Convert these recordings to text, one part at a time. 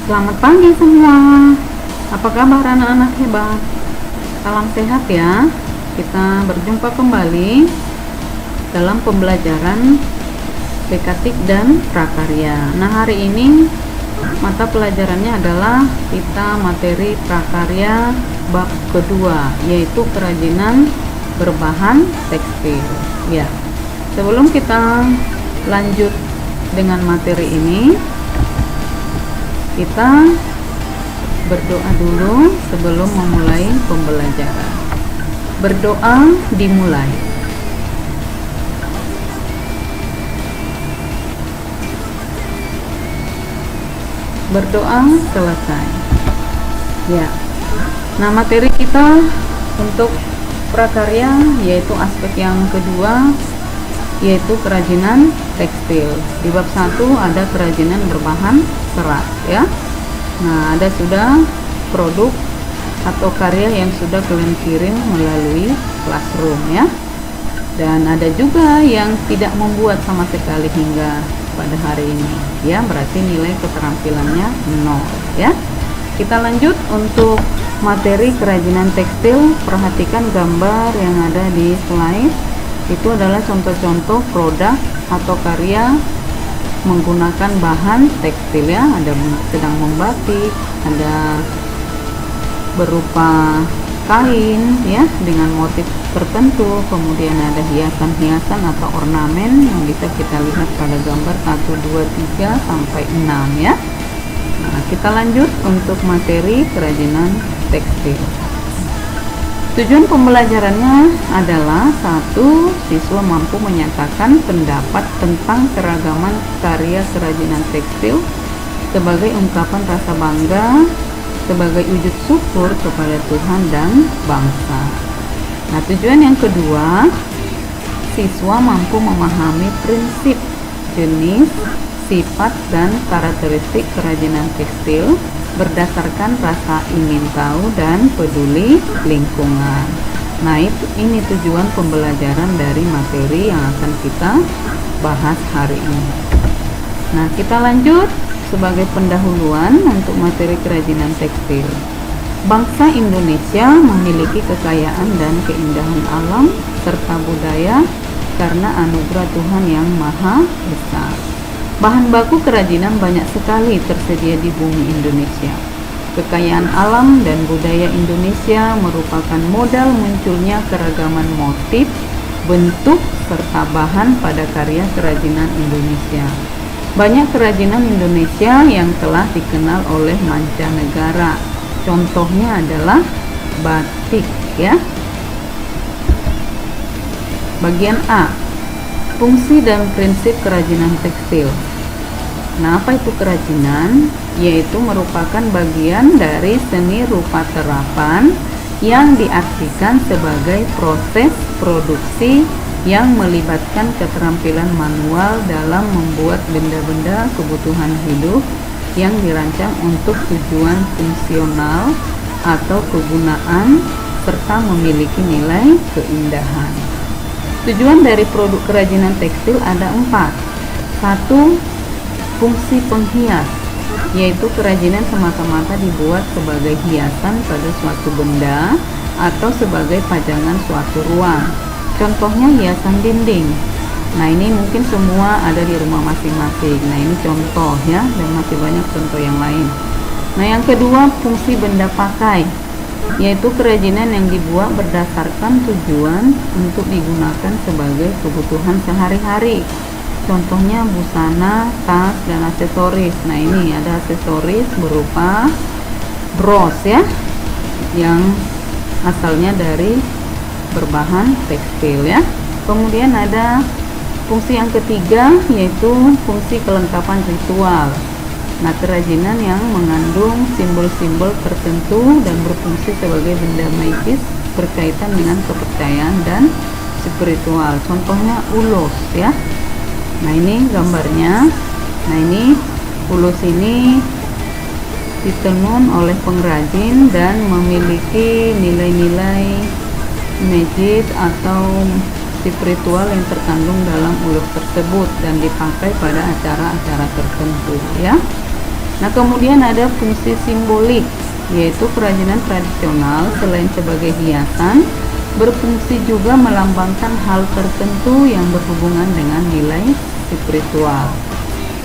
Selamat pagi semua. Apa kabar anak-anak hebat? Salam sehat ya. Kita berjumpa kembali dalam pembelajaran Bekatik dan Prakarya. Nah, hari ini mata pelajarannya adalah kita materi prakarya bab kedua, yaitu kerajinan berbahan tekstil. Ya. Sebelum kita lanjut dengan materi ini, kita berdoa dulu sebelum memulai pembelajaran. Berdoa dimulai. Berdoa selesai. Ya. Nah, materi kita untuk prakarya yaitu aspek yang kedua, yaitu kerajinan tekstil. Di bab 1 ada kerajinan berbahan serat ya. Nah, ada sudah produk atau karya yang sudah kalian kirim melalui classroom ya. Dan ada juga yang tidak membuat sama sekali hingga pada hari ini ya, berarti nilai keterampilannya 0 ya. Kita lanjut untuk materi kerajinan tekstil. Perhatikan gambar yang ada di slide. Itu adalah contoh-contoh produk atau karya menggunakan bahan tekstil ya. Ada sedang membatik, ada berupa kain ya dengan motif tertentu, kemudian ada hiasan-hiasan atau ornamen yang bisa kita lihat pada gambar 1, 2, 3 sampai 6 ya. Nah, kita lanjut untuk materi kerajinan tekstil. Tujuan pembelajarannya adalah 1. Siswa mampu menyatakan pendapat tentang keragaman karya kerajinan tekstil sebagai ungkapan rasa bangga, sebagai wujud syukur kepada Tuhan dan bangsa. Nah, tujuan yang kedua, siswa mampu memahami prinsip, jenis, sifat, dan karakteristik kerajinan tekstil berdasarkan rasa ingin tahu dan peduli lingkungan. Nah, ini tujuan pembelajaran dari materi yang akan kita bahas hari ini. Nah, kita lanjut sebagai pendahuluan untuk materi kerajinan tekstil. Bangsa Indonesia memiliki kekayaan dan keindahan alam serta budaya karena anugerah Tuhan yang Maha Besar. Bahan baku kerajinan banyak sekali tersedia di bumi Indonesia. Kekayaan alam dan budaya Indonesia merupakan modal munculnya keragaman motif, bentuk, serta bahan pada karya kerajinan Indonesia. Banyak kerajinan Indonesia yang telah dikenal oleh mancanegara. Contohnya adalah batik ya. Bagian A, fungsi dan prinsip kerajinan tekstil. Nah, apa itu kerajinan? Yaitu merupakan bagian dari seni rupa terapan yang diartikan sebagai proses produksi yang melibatkan keterampilan manual dalam membuat benda-benda kebutuhan hidup yang dirancang untuk tujuan fungsional atau kegunaan serta memiliki nilai keindahan. Tujuan dari produk kerajinan tekstil ada 4. 1. Fungsi penghias, yaitu kerajinan semata-mata dibuat sebagai hiasan pada suatu benda atau sebagai pajangan suatu ruang. Contohnya hiasan dinding. Nah, ini mungkin semua ada di rumah masing-masing. Nah, ini contoh ya, dan masih banyak contoh yang lain. Nah, yang kedua, fungsi benda pakai, yaitu kerajinan yang dibuat berdasarkan tujuan untuk digunakan sebagai kebutuhan sehari-hari. Contohnya busana, tas, dan aksesoris. Nah, ini ada aksesoris berupa bros ya, yang asalnya dari berbahan tekstil ya. Kemudian ada fungsi yang ketiga, yaitu fungsi kelengkapan ritual. Nah, kerajinan yang mengandung simbol-simbol tertentu dan berfungsi sebagai benda magis berkaitan dengan kepercayaan dan spiritual. Contohnya ulos ya. Nah, ini gambarnya. Nah, ini ulos ini ditenun oleh pengrajin dan memiliki nilai-nilai magis atau spiritual yang terkandung dalam ulos tersebut dan dipakai pada acara-acara tertentu ya. Nah, kemudian ada fungsi simbolik, yaitu kerajinan tradisional selain sebagai hiasan, berfungsi juga melambangkan hal tertentu yang berhubungan dengan nilai spiritual.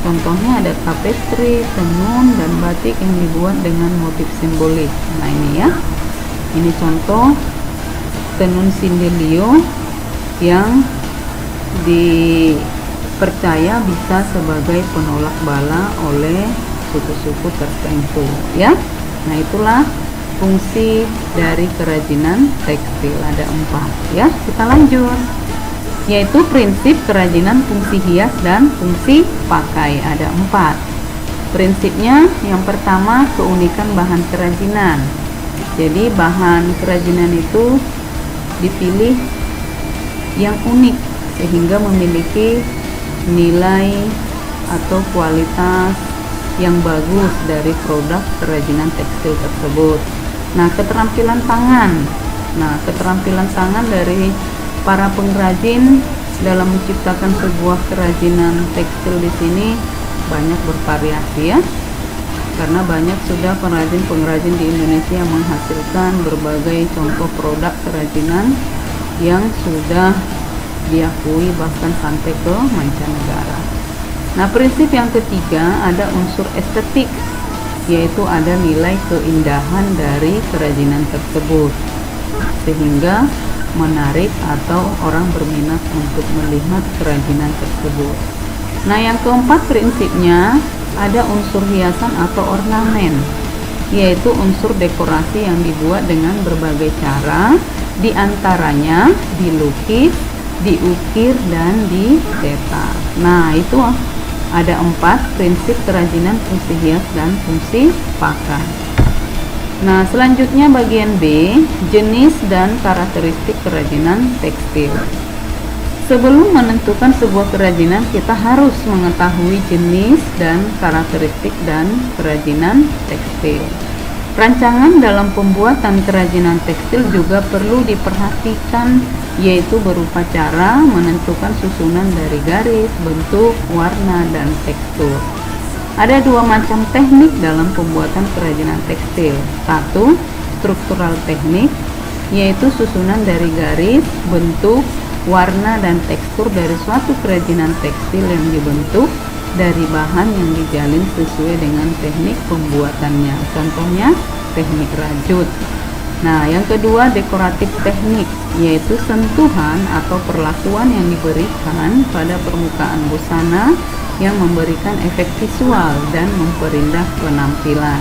Contohnya ada tapestri, tenun, dan batik yang dibuat dengan motif simbolik. Nah, ini ya, ini contoh tenun Sindelio yang dipercaya bisa sebagai penolak bala oleh suku-suku tertentu ya. Nah, itulah fungsi dari kerajinan tekstil, ada 4 ya. Kita lanjut, yaitu prinsip kerajinan fungsi hias dan fungsi pakai, ada 4. Prinsipnya yang pertama, keunikan bahan kerajinan. Jadi bahan kerajinan itu dipilih yang unik sehingga memiliki nilai atau kualitas yang bagus dari produk kerajinan tekstil tersebut. Nah, keterampilan tangan. Nah, keterampilan tangan dari para pengrajin dalam menciptakan sebuah kerajinan tekstil di sini banyak bervariasi ya. Karena banyak sudah pengrajin-pengrajin di Indonesia yang menghasilkan berbagai contoh produk kerajinan yang sudah diakui bahkan sampai ke mancanegara. Nah, prinsip yang ketiga ada unsur estetik, yaitu ada nilai keindahan dari kerajinan tersebut sehingga menarik atau orang berminat untuk melihat kerajinan tersebut. Nah, yang keempat prinsipnya ada unsur hiasan atau ornamen, yaitu unsur dekorasi yang dibuat dengan berbagai cara, diantaranya dilukis, diukir, dan dicetak. Nah, itu ada 4 prinsip kerajinan fungsi hias dan fungsi pakai. Nah, selanjutnya bagian B, jenis dan karakteristik kerajinan tekstil. Sebelum menentukan sebuah kerajinan, kita harus mengetahui jenis dan karakteristik dan kerajinan tekstil. Rancangan dalam pembuatan kerajinan tekstil juga perlu diperhatikan, yaitu berupa cara menentukan susunan dari garis, bentuk, warna, dan tekstur. Ada 2 macam teknik dalam pembuatan kerajinan tekstil. 1. Struktural teknik, yaitu susunan dari garis, bentuk, warna, dan tekstur dari suatu kerajinan tekstil yang dibentuk dari bahan yang dijalin sesuai dengan teknik pembuatannya. Contohnya teknik rajut. Nah, yang kedua dekoratif teknik, yaitu sentuhan atau perlakuan yang diberikan pada permukaan busana yang memberikan efek visual dan memperindah penampilan.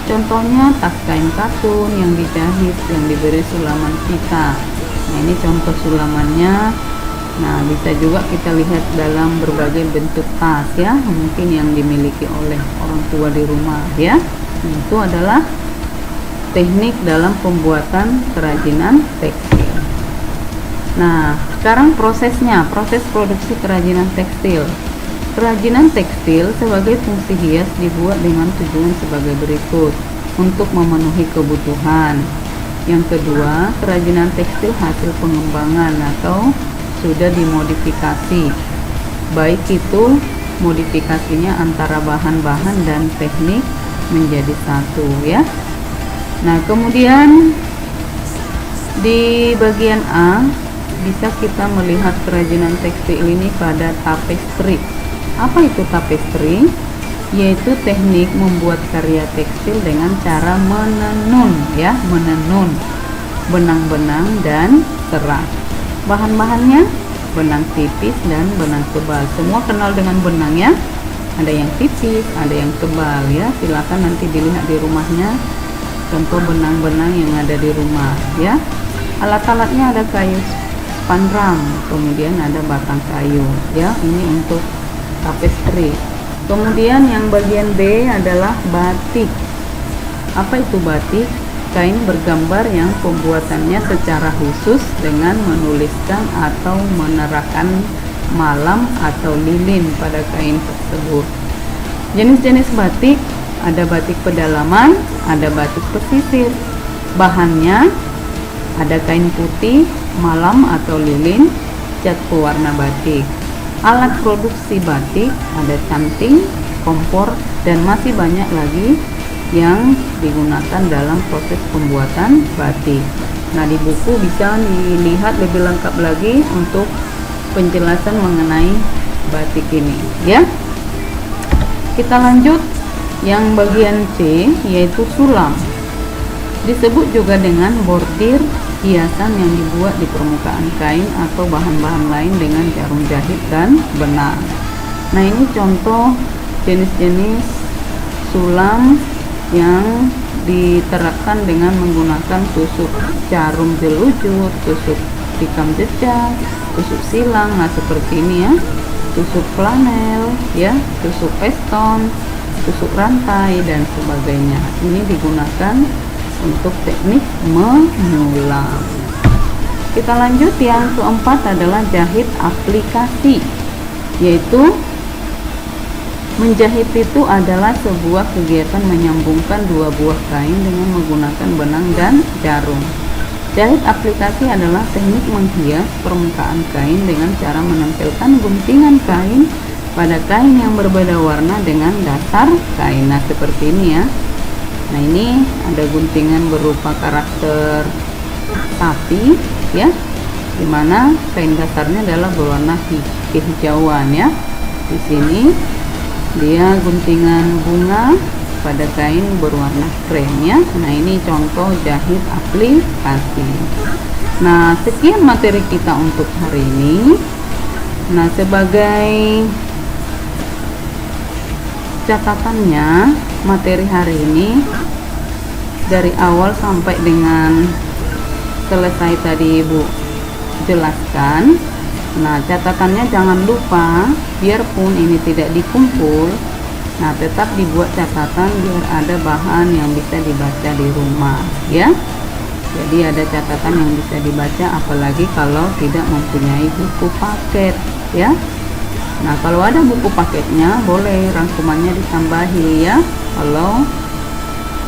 Contohnya tas kain katun yang dijahit yang diberi sulaman pita. Nah, ini contoh sulamannya. Nah, bisa juga kita lihat dalam berbagai bentuk tas ya, mungkin yang dimiliki oleh orang tua di rumah ya. Itu adalah teknik dalam pembuatan kerajinan tekstil. Nah, sekarang prosesnya, proses produksi kerajinan tekstil. Kerajinan tekstil sebagai fungsi hias dibuat dengan tujuan sebagai berikut: untuk memenuhi kebutuhan. Yang kedua, kerajinan tekstil hasil pengembangan atau sudah dimodifikasi, baik itu modifikasinya antara bahan-bahan dan teknik menjadi satu ya. Nah, kemudian di bagian A bisa kita melihat kerajinan tekstil ini pada tapestri. Apa itu tapestri? Yaitu teknik membuat karya tekstil dengan cara menenun ya, menenun benang-benang dan serat. Bahan-bahannya benang tipis dan benang tebal. Semua kenal dengan benang ya. Ada yang tipis, ada yang tebal ya. Silakan nanti dilihat di rumahnya contoh benang-benang yang ada di rumah ya. Alat-alatnya ada kayu spanrang, kemudian ada batang kayu ya. Ini untuk tapestri. Kemudian yang bagian B adalah batik. Apa itu batik? Kain bergambar yang pembuatannya secara khusus dengan menuliskan atau menerapkan malam atau lilin pada kain tersebut. Jenis-jenis batik, ada batik pedalaman, ada batik pesisir. Bahannya ada kain putih, malam atau lilin, cat pewarna batik. Alat produksi batik ada canting, kompor, dan masih banyak lagi yang digunakan dalam proses pembuatan batik. Nah, di buku bisa dilihat lebih lengkap lagi untuk penjelasan mengenai batik ini, ya. Kita lanjut yang bagian C, yaitu sulam. Disebut juga dengan bordir, hiasan yang dibuat di permukaan kain atau bahan-bahan lain dengan jarum jahit dan benang. Nah, ini contoh jenis-jenis sulam yang diterapkan dengan menggunakan tusuk jarum jelujur, tusuk tikam jejak, tusuk silang. Nah, seperti ini ya, tusuk flanel ya, tusuk peston, tusuk rantai, dan sebagainya. Ini digunakan untuk teknik menyulam. Kita lanjut, yang keempat adalah jahit aplikasi, yaitu menjahit itu adalah sebuah kegiatan menyambungkan dua buah kain dengan menggunakan benang dan jarum. Jahit aplikasi adalah teknik menghias permukaan kain dengan cara menempelkan guntingan kain pada kain yang berbeda warna dengan dasar kain. Nah, seperti ini ya. Nah, ini ada guntingan berupa karakter sapi ya, dimana kain dasarnya adalah berwarna kehijauan ya. Di sini dia guntingan bunga pada kain berwarna krem ya. Nah, ini contoh jahit aplikasi. Nah, sekian materi kita untuk hari ini. Nah, sebagai catatannya, materi hari ini dari awal sampai dengan selesai tadi Ibu jelaskan. Nah, catatannya jangan lupa, biarpun ini tidak dikumpul, nah tetap dibuat catatan biar ada bahan yang bisa dibaca di rumah ya. Jadi ada catatan yang bisa dibaca, apalagi kalau tidak mempunyai buku paket ya. Nah, kalau ada buku paketnya boleh rangkumannya ditambahi ya. Kalau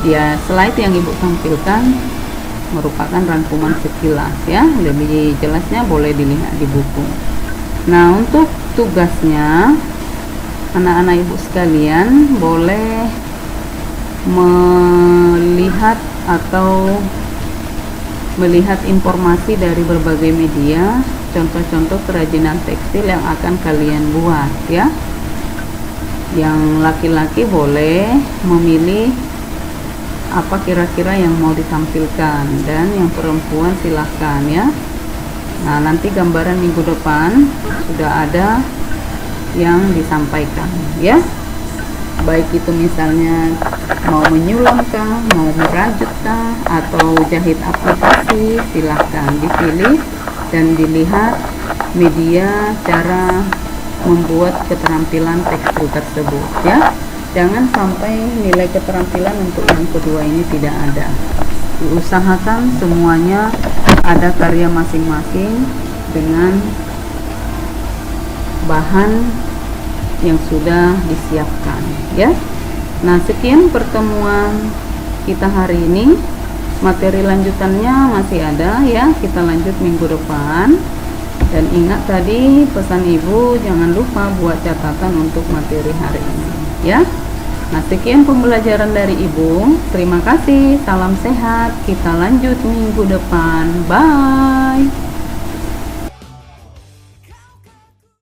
ya slide yang Ibu tampilkan merupakan rangkuman sekilas ya, lebih jelasnya boleh dilihat di buku. Nah, untuk tugasnya anak-anak Ibu sekalian boleh melihat atau melihat informasi dari berbagai media, contoh-contoh kerajinan tekstil yang akan kalian buat ya. Yang laki-laki boleh memilih apa kira-kira yang mau ditampilkan, dan yang perempuan silahkan ya. Nah, nanti gambaran minggu depan sudah ada yang disampaikan ya, baik itu misalnya mau menyulam kah, mau merajut kah, atau jahit aplikasi, silahkan dipilih dan dilihat media cara membuat keterampilan tekstil tersebut ya. Jangan sampai nilai keterampilan untuk yang kedua ini tidak ada. Diusahakan semuanya ada karya masing-masing dengan bahan yang sudah disiapkan ya. Nah, sekian pertemuan kita hari ini. Materi lanjutannya masih ada ya, kita lanjut minggu depan. Dan ingat tadi pesan Ibu, jangan lupa buat catatan untuk materi hari ini ya. Nah, sekian pembelajaran dari Ibu. Terima kasih, salam sehat. Kita lanjut minggu depan. Bye.